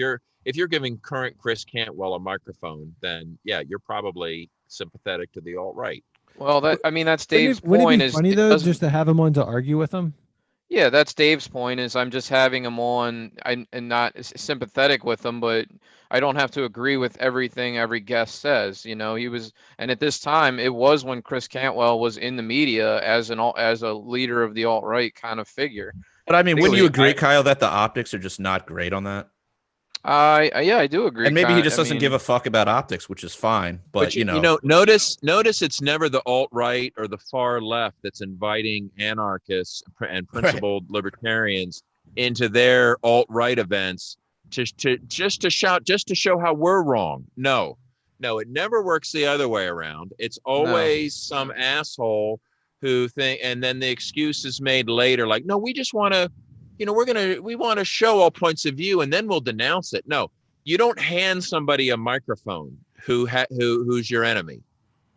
you're giving current Chris Cantwell a microphone, then yeah, you're probably sympathetic to the alt-right. Well, that's Dave's point. Wouldn't it be funny though, just to have him on to argue with him? Yeah, that's Dave's point. Is I'm just having him on and not sympathetic with him, but I don't have to agree with everything every guest says. He was, and at this time, it was when Chris Cantwell was in the media as a leader of the alt-right kind of figure. But I mean, wouldn't you agree, Kyle, that the optics are just not great on that? I do agree. And maybe he just doesn't give a fuck about optics, which is fine. But notice it's never the alt-right or the far left that's inviting anarchists and principled libertarians into their alt-right events to show how we're wrong. No, it never works the other way around. It's always some asshole who think, and then the excuse is made later, like, no, we just want to. We want to show all points of view and then we'll denounce it. No, you don't hand somebody a microphone who's your enemy.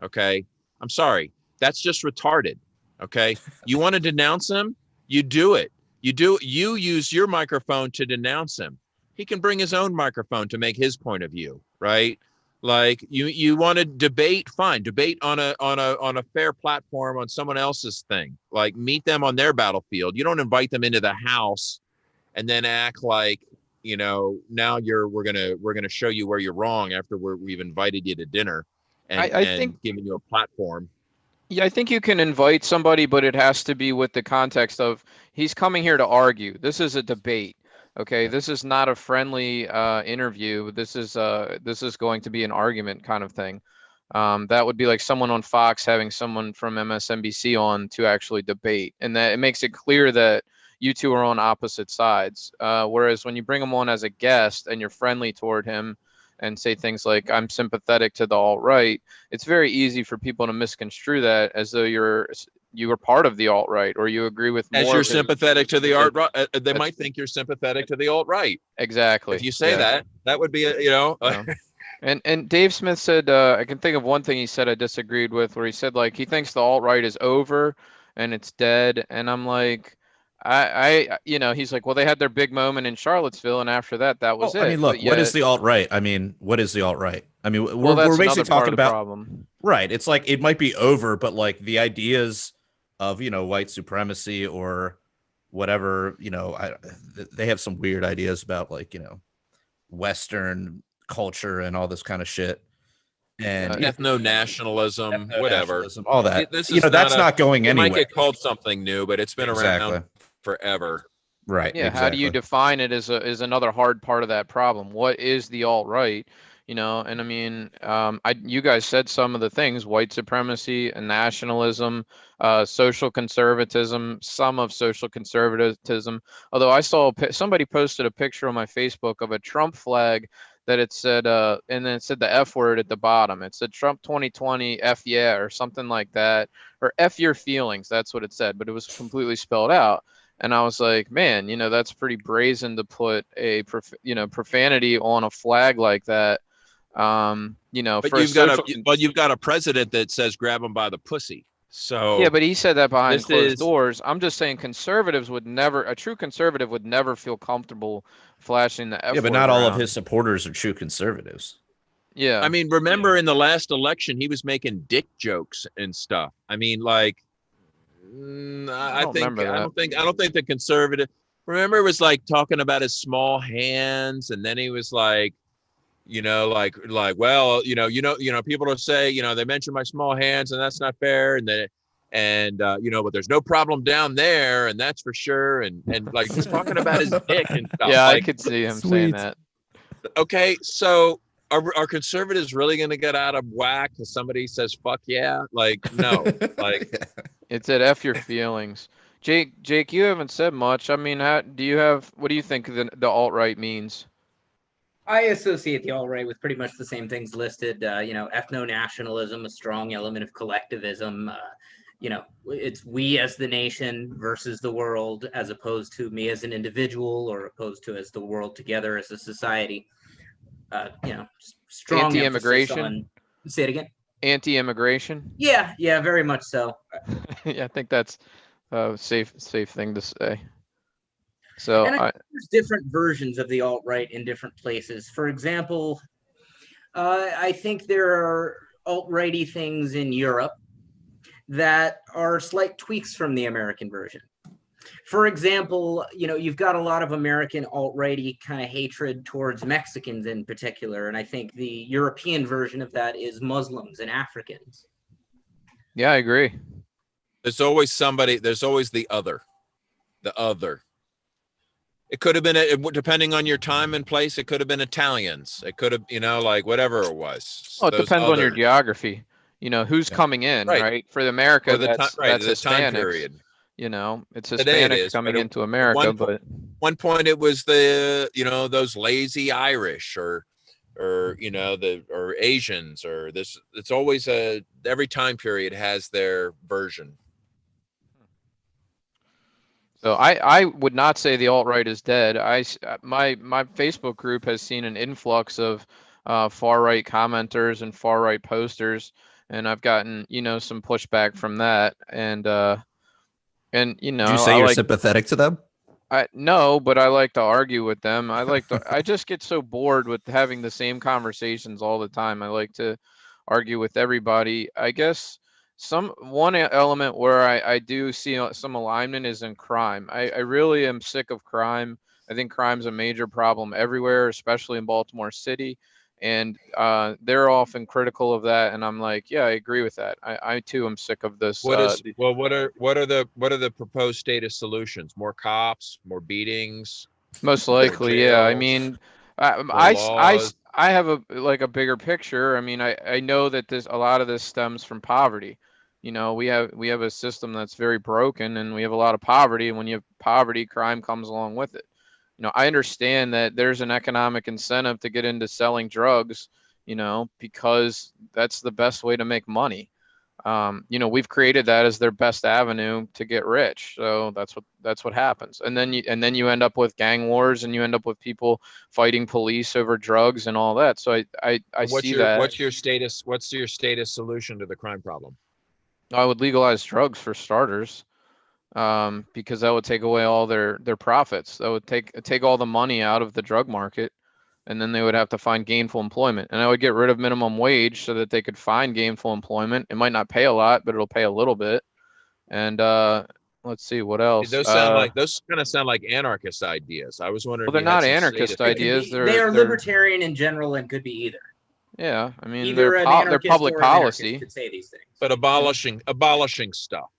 Okay. I'm sorry. That's just retarded. Okay. You want to denounce him? You do it. You use your microphone to denounce him. He can bring his own microphone to make his point of view. Right. Like you want to debate, fine. Debate on a fair platform on someone else's thing. Like meet them on their battlefield. You don't invite them into the house and then act like, now we're gonna show you where you're wrong after we've invited you to dinner and think giving you a platform. Yeah, I think you can invite somebody, but it has to be with the context of he's coming here to argue. This is a debate. Okay, this is not a friendly interview. This is going to be an argument kind of thing. That would be like someone on Fox having someone from MSNBC on to actually debate, and that it makes it clear that you two are on opposite sides. Whereas when you bring him on as a guest and you're friendly toward him and say things like "I'm sympathetic to the alt-right," it's very easy for people to misconstrue that as though you are part of the alt-right or you agree with more. As you're sympathetic to the alt-right, they might think you're sympathetic to the alt-right. Exactly. If you say that would be And Dave Smith said, I can think of one thing he said I disagreed with, where he said like he thinks the alt-right is over and it's dead, and I'm like, he's like, well, they had their big moment in Charlottesville, and after that was it. I mean, look, what is the alt-right? I mean, what is the alt-right? I mean, we're basically talking about problem. Right. It's like it might be over, but like the ideas of white supremacy or whatever, they have some weird ideas about like Western culture and all this kind of shit, and ethno-nationalism, whatever, all that. That's not going anywhere. It might get called something new, but it's been around forever. Right. Yeah, how do Exactly. you define it is another hard part of that problem. What is the alt-right? You know, and I mean, you guys said some of the things: white supremacy, nationalism, social conservatism, some of social conservatism. Although I saw somebody posted a picture on my Facebook of a Trump flag that it said, and then it said the F word at the bottom. It said Trump 2020 F yeah or something like that, or F your feelings. That's what it said, but it was completely spelled out. And I was like, man, you know, that's pretty brazen to put a profanity on a flag like that. You know, But for a social. you've got a president that says grab him by the pussy. So Yeah, but he said that behind this closed is doors. I'm just saying a true conservative would never feel comfortable flashing the F Yeah, but word not all of around. his supporters are true conservatives. Yeah. I mean, remember in the last election, he was making dick jokes and stuff. I mean, like, I don't remember that. don't think the conservative. Remember, it was like talking about his small hands, and then he was like, well, people will say, they mention my small hands, and that's not fair, and then, but there's no problem down there, and that's for sure, and like just talking about his dick and stuff. Yeah, I like, could see him Sweet. saying that. okay, so are conservatives really going to get out of whack because somebody says fuck yeah? Like, no. Like, It said F your feelings. Jake, you haven't said much. I mean, what do you think the alt-right means? I associate the alt-right with pretty much the same things listed. Ethno-nationalism, a strong element of collectivism. It's we as the nation versus the world, as opposed to me as an individual, or opposed to as the world together as a society. Strong Anti-immigration. emphasis on. Say it again. Anti-immigration. Yeah, very much so. Yeah, I think that's a safe thing to say. So and there's different versions of the alt-right in different places. For example, I think there are alt-righty things in Europe that are slight tweaks from the American version. For example, you've got a lot of American alt-righty kind of hatred towards Mexicans in particular, and I think the European version of that is Muslims and Africans. Yeah, I agree. there's always the other. It could have been, depending on your time and place, it could have been Italians. It could have, like whatever it was. Well, it depends on your geography. Who's coming in, right? For America, that's Hispanics. Time period. It's Hispanics coming into America. But one point it was those lazy Irish or Asians or this. It's always every time period has their version. So I would not say the alt-right is dead. My Facebook group has seen an influx of far-right commenters and far-right posters, and I've gotten some pushback from that. And Did you say you're sympathetic to them? No, but I like to argue with them. I just get so bored with having the same conversations all the time. I like to argue with everybody. I guess one element where I do see some alignment is in crime. I really am sick of crime. I think crime's a major problem everywhere, especially in Baltimore City. And they're often critical of that, and I'm like, yeah, I agree with that. I too am sick of this. What are the proposed status solutions? More cops, more beatings? Most likely, yeah. I mean, I have a bigger picture. I mean, I know that a lot of this stems from poverty. We have a system that's very broken, and we have a lot of poverty. And when you have poverty, crime comes along with it. I understand that there's an economic incentive to get into selling drugs, because that's the best way to make money. We've created that as their best avenue to get rich. So that's what happens. And then you end up with gang wars, and you end up with people fighting police over drugs and all that. So I see that. What's your status solution to the crime problem? I would legalize drugs for starters. Because that would take away all their profits. That would take all the money out of the drug market, and then they would have to find gainful employment. And I would get rid of minimum wage so that they could find gainful employment. It might not pay a lot, but it'll pay a little bit. And let's see what else. Those kind of sound like anarchist ideas. I was wondering. Well, they're not anarchist ideas. They are libertarian in general and could be either. Yeah, I mean, either they're public policy. could say these things. But abolishing stuff.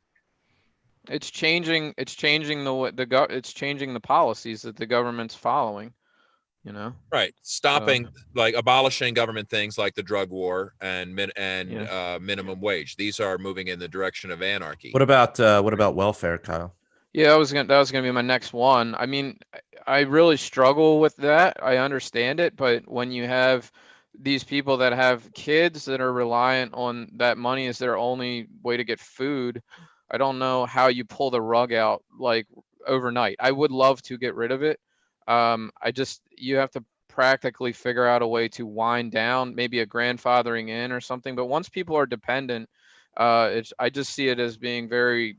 It's changing. It's changing it's changing the policies that the government's following. Right. Stopping, like abolishing government things like the drug war and minimum wage. These are moving in the direction of anarchy. What about welfare, Kyle? Yeah, that was gonna be my next one. I mean, I really struggle with that. I understand it, but when you have these people that have kids that are reliant on that money as their only way to get food, I don't know how you pull the rug out like overnight. I would love to get rid of it. You have to practically figure out a way to wind down, maybe a grandfathering in or something. But once people are dependent, I just see it as being very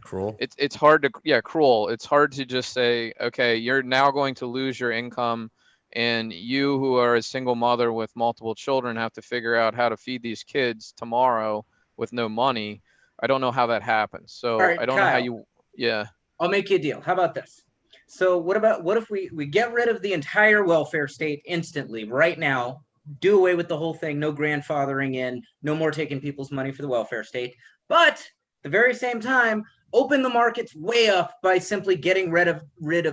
Cruel. it's hard to cruel. It's hard to just say, okay, you're now going to lose your income, and you who are a single mother with multiple children have to figure out how to feed these kids tomorrow with no money. I don't know how that happens. So right, I don't Kyle, know how you. Yeah. I'll make you a deal. How about this? So what if we get rid of the entire welfare state instantly right now, do away with the whole thing, no grandfathering in, no more taking people's money for the welfare state, but at the very same time, open the markets way up by simply getting rid of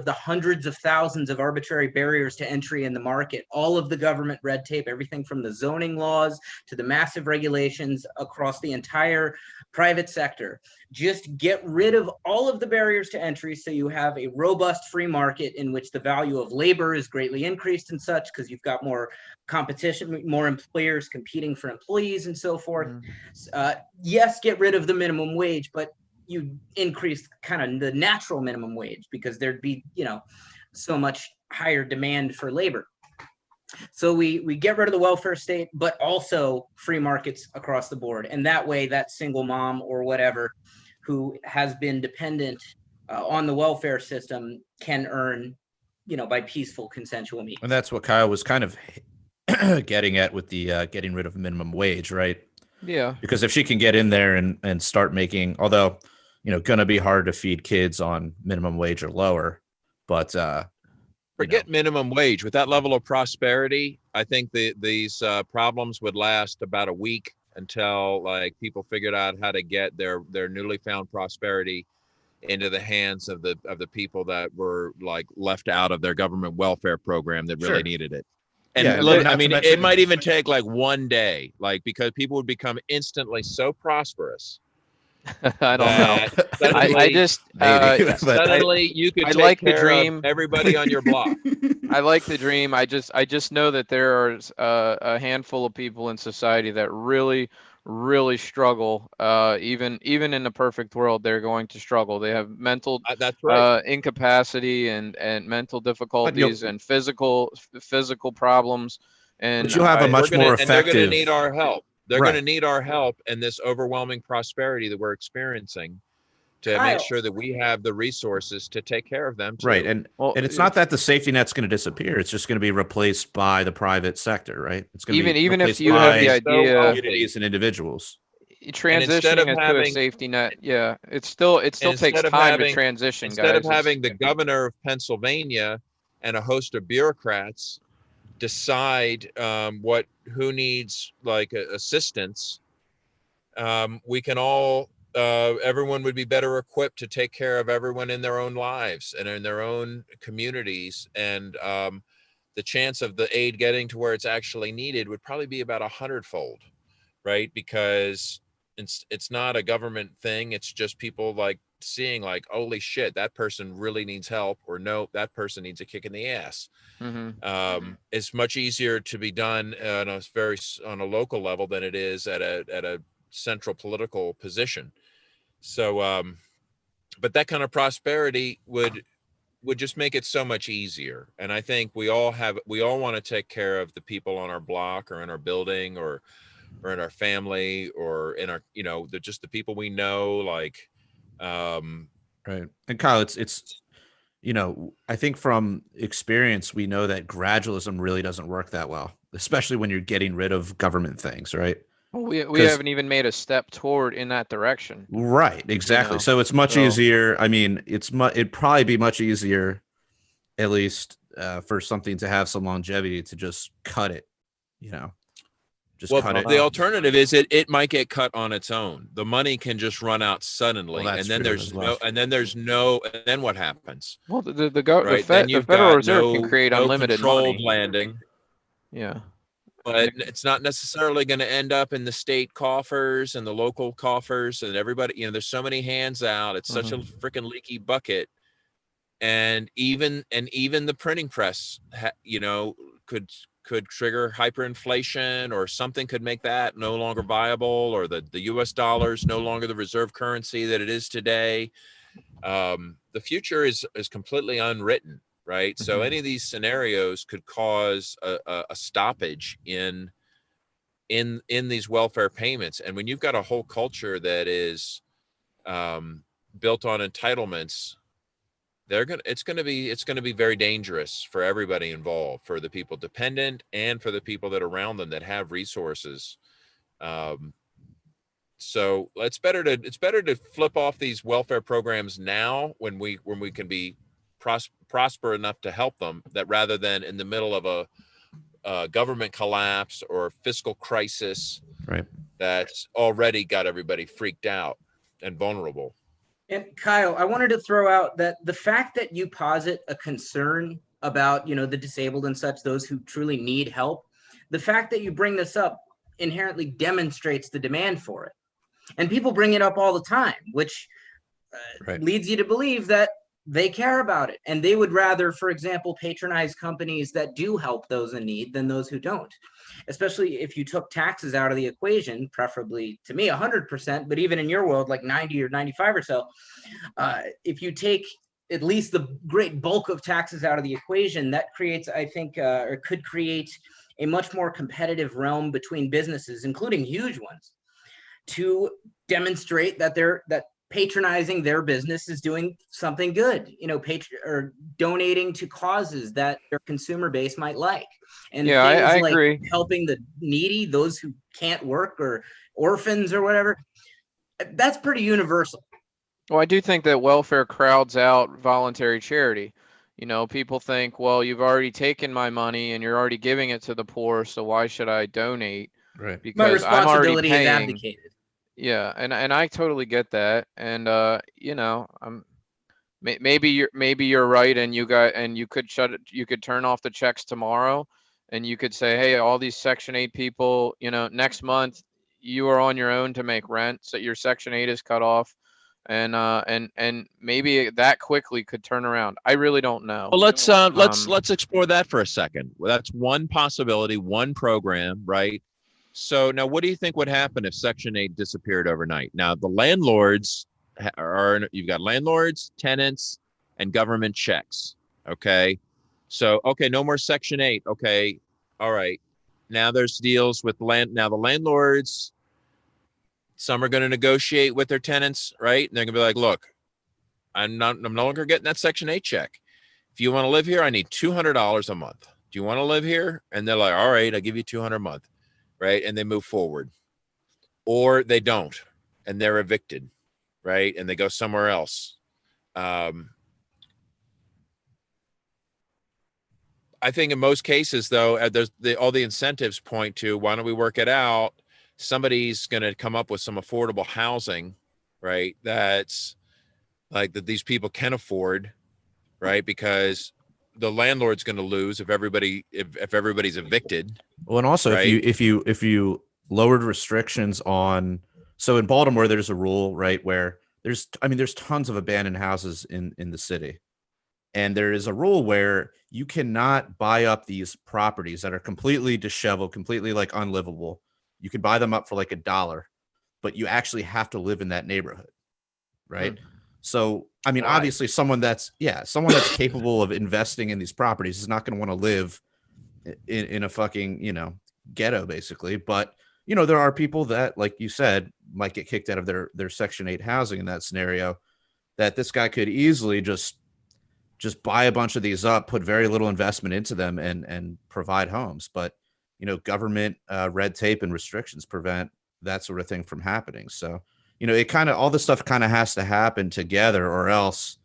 the hundreds of thousands of arbitrary barriers to entry in the market, all of the government red tape, everything from the zoning laws to the massive regulations across the entire private sector. Just get rid of all of the barriers to entry so you have a robust free market in which the value of labor is greatly increased and such, because you've got more competition, more employers competing for employees and so forth. Yes, get rid of the minimum wage, but you increase kind of the natural minimum wage because there'd be, so much higher demand for labor. So we get rid of the welfare state, but also free markets across the board. And that way, that single mom or whatever who has been dependent on the welfare system can earn, by peaceful, consensual means. And that's what Kyle was kind of getting at with the getting rid of minimum wage, right? Yeah. Because if she can get in there and start making, although, going to be hard to feed kids on minimum wage or lower, but forget minimum wage. With that level of prosperity, I think these problems would last about a week until like people figured out how to get their newly found prosperity into the hands of the people that were like left out of their government welfare program that really needed it. And yeah, I mean, it might even take like one day, like because people would become instantly so prosperous. I don't know. Suddenly, I just suddenly you could take like the care dream. of everybody on your block. I like the dream. I just know that there are a handful of people in society that really, really struggle. Even in the perfect world, they're going to struggle. They have mental that's right. incapacity and mental difficulties and physical problems. And but you'll have a much more effective. And they're going to need our help. They're going to need our help in this overwhelming prosperity that we're experiencing to make sure that we have the resources to take care of them too. Right. And it's not that the safety net's going to disappear. It's just going to be replaced by the private sector, right? It's going to be even if you have the idea communities and individuals. Transitioning into a safety net, it still takes time to transition. Instead of having the governor of Pennsylvania and a host of bureaucrats decide who needs like assistance, we can all everyone would be better equipped to take care of everyone in their own lives and in their own communities, and the chance of the aid getting to where it's actually needed would probably be about 100-fold, right? Because it's not a government thing. It's just people like seeing like, holy shit, that person really needs help, or no, that person needs a kick in the ass. It's much easier to be done on a local level than it is at a central political position. So, but that kind of prosperity would just make it so much easier. And I think we all want to take care of the people on our block or in our building or in our family or in our, just the people we know, like, right. And Kyle, it's, I think from experience, we know that gradualism really doesn't work that well, especially when you're getting rid of government things, right? Well, we haven't even made a step toward in that direction. Right. Exactly. So it's much easier. I mean, it'd probably be much easier, at least for something to have some longevity, to just cut it, Just Well, cut it. the alternative is it might get cut on its own. The money can just run out suddenly, Well, and that's then true there's as well. and then what happens? Well, the Right, then the you've Federal got Reserve can create no unlimited controlled money. landing, Yeah. but it's not necessarily going to end up in the state coffers and the local coffers and everybody. You know, there's so many hands out. It's such a freaking leaky bucket, and even the printing press, you know, could trigger hyperinflation, or something could make that no longer viable, or the US dollar is no longer the reserve currency that it is today. The future is completely unwritten, right? So any of these scenarios could cause a stoppage in these welfare payments. And when you've got a whole culture that is built on entitlements, it's going to be very dangerous for everybody involved, for the people dependent and for the people that are around them that have resources. So it's better to flip off these welfare programs now when we can be prosper enough to help them, that rather than in the middle of a government collapse or fiscal crisis, Right, that's already got everybody freaked out and vulnerable. And Kyle, I wanted to throw out that the fact that you posit a concern about, you know, the disabled and such, those who truly need help, the fact that you bring this up inherently demonstrates the demand for it. And people bring it up all the time, which leads you to believe that they care about it. And they would rather, for example, patronize companies that do help those in need than those who don't. Especially if you took taxes out of the equation, preferably, to me, 100%, but even in your world, like 90 or 95 or so, if you take at least the great bulk of taxes out of the equation, that creates, I think, or could create a much more competitive realm between businesses, including huge ones, to demonstrate that that patronizing their business is doing something good, you know, or donating to causes that their consumer base might like. And yeah, I like agree. helping the needy, those who can't work, or orphans or whatever, that's pretty universal. Well, I do think that welfare crowds out voluntary charity. You know, people think, well, you've already taken my money and you're already giving it to the poor, so why should I donate? right. Because My I'm already responsibility is paying. abdicated. Yeah, and I totally get that, and you know, maybe you're right, and you could you could turn off the checks tomorrow, and you could say, hey, all these Section 8 people, you know, next month you are on your own to make rent, so your Section 8 is cut off, and maybe that quickly could turn around. I really don't know. Well, let's explore that for a second. Well, that's one possibility, one program, right? So now, what do you think would happen if Section 8 disappeared overnight? Now, the landlords you've got landlords, tenants, and government checks. Okay. So, okay, no more Section 8. Okay. All right. Now there's deals with now the landlords, some are going to negotiate with their tenants, right? And they're going to be like, look, I'm no longer getting that Section 8 check. If you want to live here, I need $200 a month. Do you want to live here? And they're like, all right, I'll give you $200 a month. Right. And they move forward, or they don't, and they're evicted. Right. And they go somewhere else. I think in most cases, though, all the incentives point to, why don't we work it out? Somebody's going to come up with some affordable housing, right? That's like that these people can afford, right? Because the landlord's going to lose if everybody's evicted. Well, and also, right? if you lowered restrictions on, so in Baltimore there's a rule, right, where there's tons of abandoned houses in the city, and there is a rule where you cannot buy up these properties that are completely disheveled, completely like unlivable. You can buy them up for like $1, but you actually have to live in that neighborhood, right? So, I mean, obviously, someone that's capable of investing in these properties is not going to want to live in a fucking, you know, ghetto, basically. But, you know, there are people that, like you said, might get kicked out of their Section 8 housing in that scenario, that this guy could easily just buy a bunch of these up, put very little investment into them, and provide homes. But, you know, government red tape and restrictions prevent that sort of thing from happening. So, you know, it kind of, all this stuff kind of has to happen together, or else,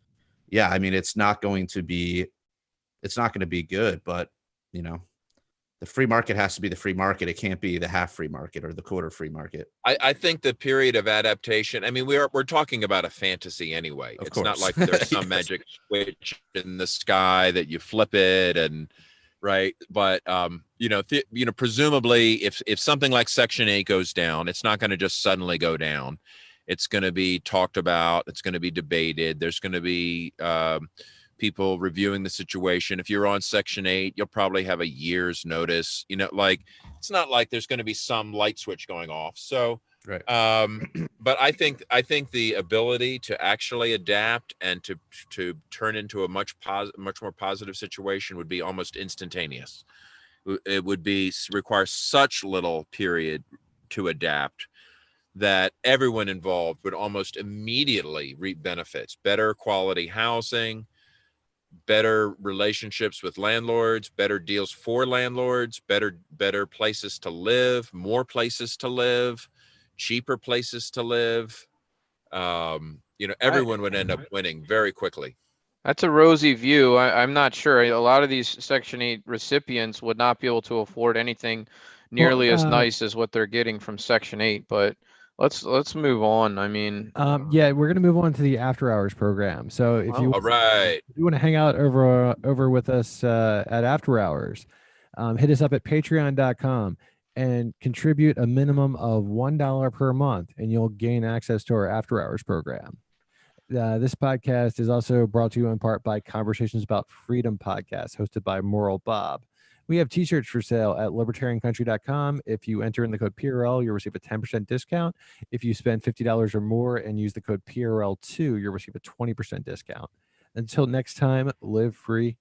yeah, I mean, it's not going to be good. But, you know, the free market has to be the free market. It can't be the half free market or the quarter free market. I think the period of adaptation, I mean, we're talking about a fantasy anyway. Of It's course. not like there's some Yes. magic switch in the sky that you flip it and right. But presumably if something like Section 8 goes down, it's not going to just suddenly go down. It's going to be talked about. It's going to be debated. There's going to be people reviewing the situation. If you're on Section 8, you'll probably have a year's notice. It's not like there's going to be some light switch going off. So, Right. but I think the ability to actually adapt and to turn into a much more positive situation would be almost instantaneous. It would require such little period to adapt that everyone involved would almost immediately reap benefits: better quality housing, better relationships with landlords, better deals for landlords, better places to live, more places to live, cheaper places to live. Everyone would end up winning very quickly. That's a rosy view. I'm not sure. A lot of these Section 8 recipients would not be able to afford anything nearly as nice as what they're getting from Section 8, but let's move on. I mean, yeah, we're gonna move on to the after hours program. So if you All right. if you want to hang out over with us at after hours, hit us up at patreon.com and contribute a minimum of $1 per month, and you'll gain access to our after hours program. This podcast is also brought to you in part by Conversations About Freedom podcast, hosted by Moral Bob. We have t-shirts for sale at libertariancountry.com. If you enter in the code PRL, you'll receive a 10% discount. If you spend $50 or more and use the code PRL2, you'll receive a 20% discount. Until next time, live free,